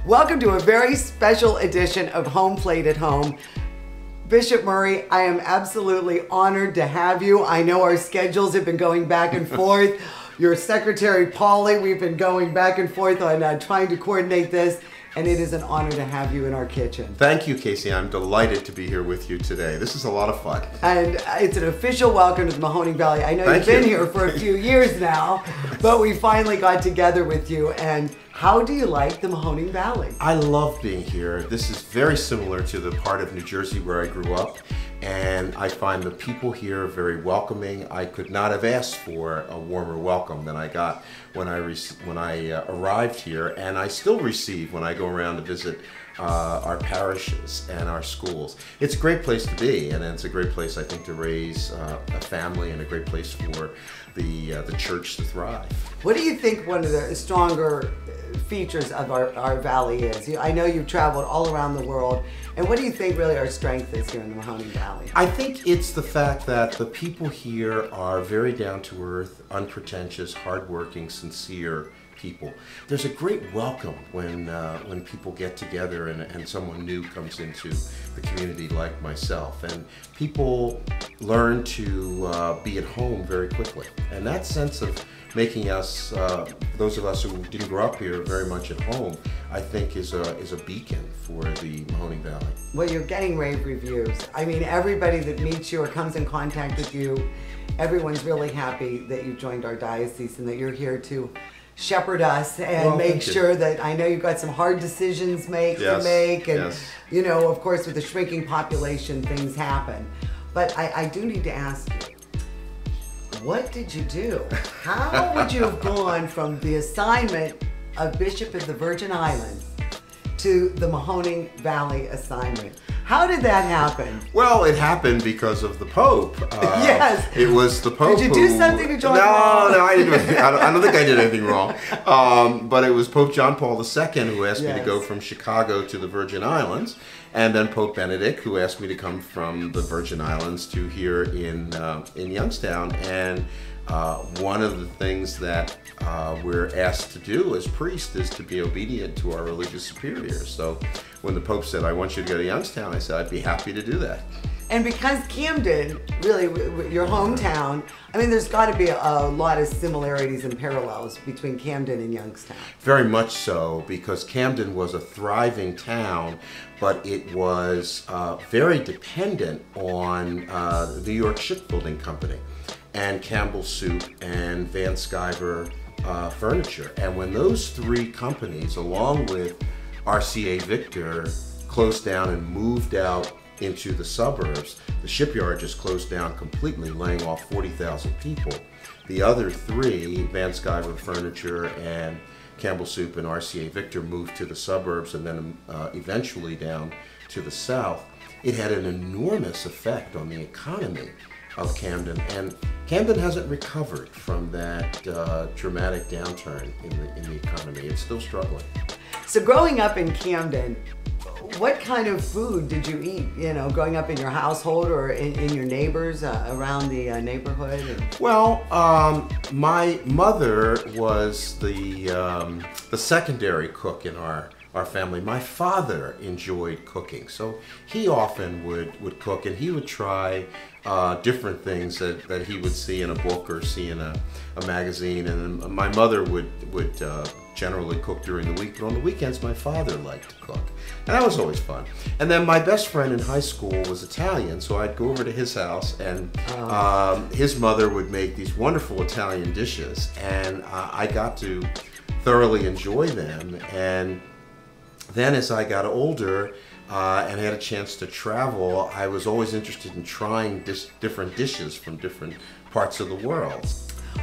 Welcome to a very special edition of Home Plate at Home. Bishop Murry, I am absolutely honored to have you. I know our schedules have been going back and forth. Your secretary, Polly, we've been going back and forth on trying to coordinate this, and it is an honor to have you in our kitchen. Thank you, Casey. I'm delighted to be here with you today. This is a lot of fun. And it's an official welcome to the Mahoning Valley. I know you've been here for a few years now, but we finally got together with you. And how do you like the Mahoning Valley? I love being here. This is very similar to the part of New Jersey where I grew up, and I find the people here very welcoming. I could not have asked for a warmer welcome than I got when I arrived here, and I still receive when I go around to visit our parishes and our schools. It's a great place to be, and it's a great place, I think, to raise a family, and a great place for the church to thrive. What do you think one of the stronger features of our valley is? I know you've traveled all around the world, and what do you think really our strength is here in the Mahoning Valley? I think it's the fact that the people here are very down-to-earth, unpretentious, hardworking, sincere people. There's a great welcome when people get together and someone new comes into the community like myself, and people learn to be at home very quickly. And that sense of making us, those of us who didn't grow up here, very much at home, I think is a beacon for the Mahoning Valley. Well, you're getting rave reviews. I mean, everybody that meets you or comes in contact with you, everyone's really happy that you joined our diocese and that you're here to shepherd us and make sure that, I know you've got some hard decisions to make, and you know, of course, with the shrinking population, things happen. But I do need to ask you, what did you do? How would you have gone from the assignment of Bishop of the Virgin Islands to the Mahoning Valley assignment? How did that happen? Well, it happened because of the Pope. Yes. It was the Pope. Did you do something to John Paul? No, I didn't. I don't think I did anything wrong. But it was Pope John Paul II who asked me to go from Chicago to the Virgin Islands, and then Pope Benedict who asked me to come from the Virgin Islands to here in Youngstown. And one of the things that we're asked to do as priests is to be obedient to our religious superiors. So when the Pope said, I want you to go to Youngstown, I said, I'd be happy to do that. And because Camden, really, your hometown, I mean, there's got to be a lot of similarities and parallels between Camden and Youngstown. Very much so, because Camden was a thriving town, but it was very dependent on the New York Shipbuilding Company and Campbell Soup and Van Sciver Furniture. And when those three companies, along with RCA Victor, closed down and moved out into the suburbs, the shipyard just closed down completely, laying off 40,000 people. The other three, Van Sciver Furniture and Campbell Soup and RCA Victor, moved to the suburbs and then eventually down to the south. It had an enormous effect on the economy of Camden, and Camden hasn't recovered from that dramatic downturn in the economy. It's still struggling. So growing up in Camden, what kind of food did you eat, you know, growing up in your household or in your neighbors around the neighborhood? Well, my mother was the secondary cook in our family. My father enjoyed cooking, so he often would cook, and he would try different things that he would see in a book or see in a magazine. And my mother would generally cook during the week, but on the weekends my father liked to cook, and that was always fun. And then my best friend in high school was Italian, so I'd go over to his house, and his mother would make these wonderful Italian dishes, and I got to thoroughly enjoy them. And then as I got older and had a chance to travel, I was always interested in trying different dishes from different parts of the world.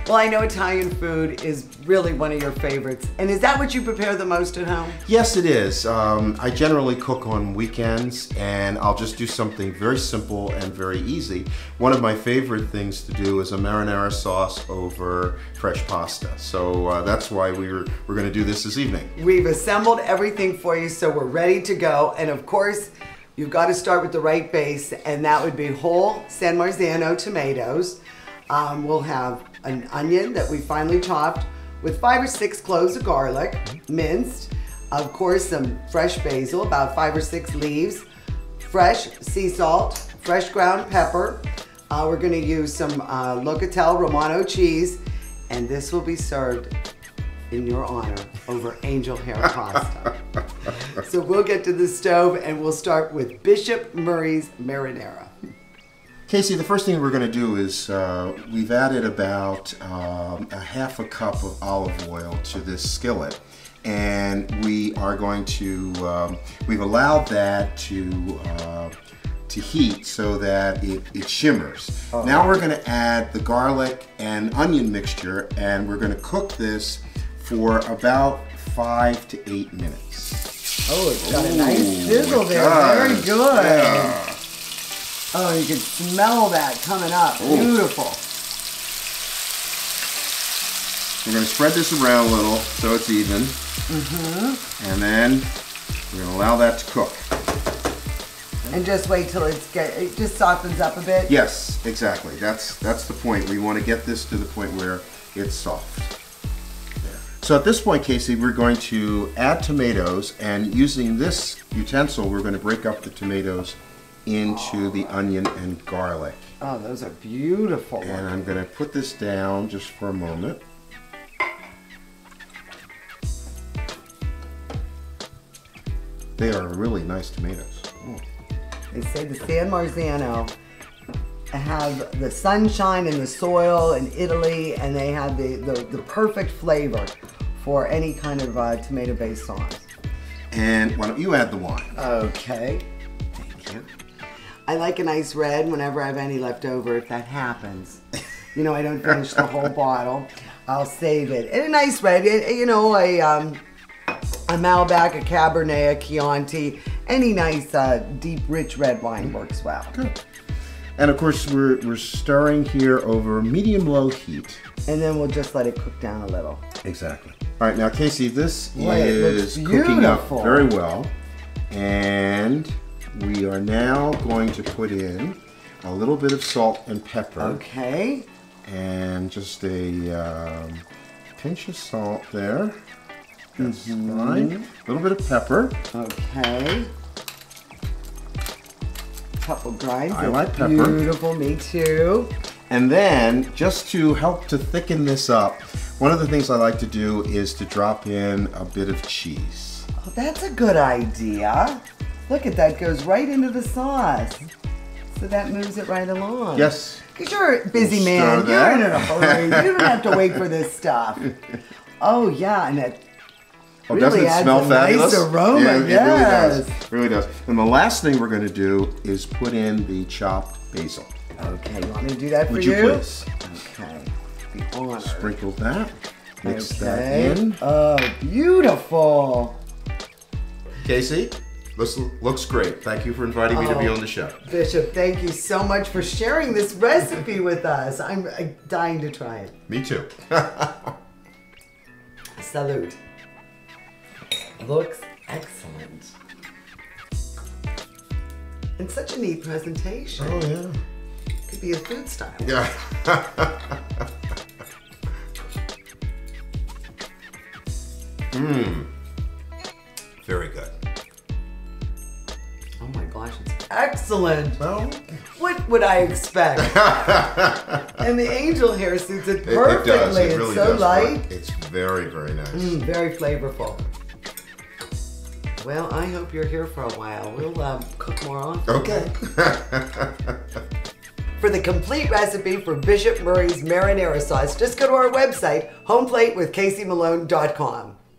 Well, I know Italian food is really one of your favorites. And is that what you prepare the most at home? Yes, it is. I generally cook on weekends, and I'll just do something very simple and very easy. One of my favorite things to do is a marinara sauce over fresh pasta. So that's why we're going to do this evening. We've assembled everything for you, so we're ready to go. And of course, you've got to start with the right base, and that would be whole San Marzano tomatoes. We'll have an onion that we finely chopped with 5 or 6 cloves of garlic, minced, Of course, some fresh basil, about 5 or 6 leaves, fresh sea salt, fresh ground pepper. We're gonna use some Locatelli Romano cheese, and this will be served in your honor over angel hair pasta. So we'll get to the stove and we'll start with Bishop Murry's marinara. Casey, the first thing we're going to do is we've added about a half a cup of olive oil to this skillet, and we are going to we've allowed that to heat so that it shimmers. Oh. Now we're going to add the garlic and onion mixture, and we're going to cook this for about 5 to 8 minutes. Oh, it's got a nice sizzle there. Very good. Yeah. Oh, you can smell that coming up. Ooh. Beautiful. We're going to spread this around a little so it's even. And then we're going to allow that to cook. And just wait till it just softens up a bit? Yes, exactly. That's the point. We want to get this to the point where it's soft. So at this point, Casey, we're going to add tomatoes, and using this utensil, we're going to break up the tomatoes into the onion and garlic. Oh, those are beautiful. And I'm going to put this down just for a moment. They are really nice tomatoes. Oh. They say the San Marzano have the sunshine and the soil in Italy, and they have the perfect flavor for any kind of tomato-based sauce. And why don't you add the wine? Okay, thank you. I like a nice red whenever I have any left over, if that happens. You know, I don't finish the whole bottle. I'll save it. And a nice red, you know, a Malbec, a Cabernet, a Chianti, any nice deep, rich red wine works well. Good. And of course, we're stirring here over medium-low heat. And then we'll just let it cook down a little. Exactly. All right, now Casey, this is cooking up very well. And we are now going to put in a little bit of salt and pepper. Okay. And just a pinch of salt there. That's fine. A little bit of pepper. Okay. Couple grinds. I like pepper. Beautiful, me too. And then, just to help to thicken this up, one of the things I like to do is to drop in a bit of cheese. Oh, that's a good idea. Look at that, goes right into the sauce. So that moves it right along. Yes. Because you're a busy man. You're in a hurry. You don't have to wait for this stuff. Oh, yeah, and it really doesn't it adds smell a fabulous? Nice aroma. Yeah, yes. It really does. And the last thing we're going to do is put in the chopped basil. Okay, you want me to do that for you? Would you please? Okay. The honor. Sprinkle that. Mix that in. Oh, beautiful. Casey, this looks great. Thank you for inviting me to be on the show. Bishop, thank you so much for sharing this recipe with us. I'm dying to try it. Me too. Salute. Looks excellent. And such a neat presentation. Oh, yeah. Could be a food style. Yeah. Very good. Oh my gosh, it's excellent. Well, what would I expect? And the angel hair suits it perfectly. It does. It really it's so does light. work. It's very, very nice. Very flavorful. Well, I hope you're here for a while. We'll cook more often. Okay. For the complete recipe for Bishop Murry's marinara sauce, just go to our website, homeplatewithcaseymalone.com.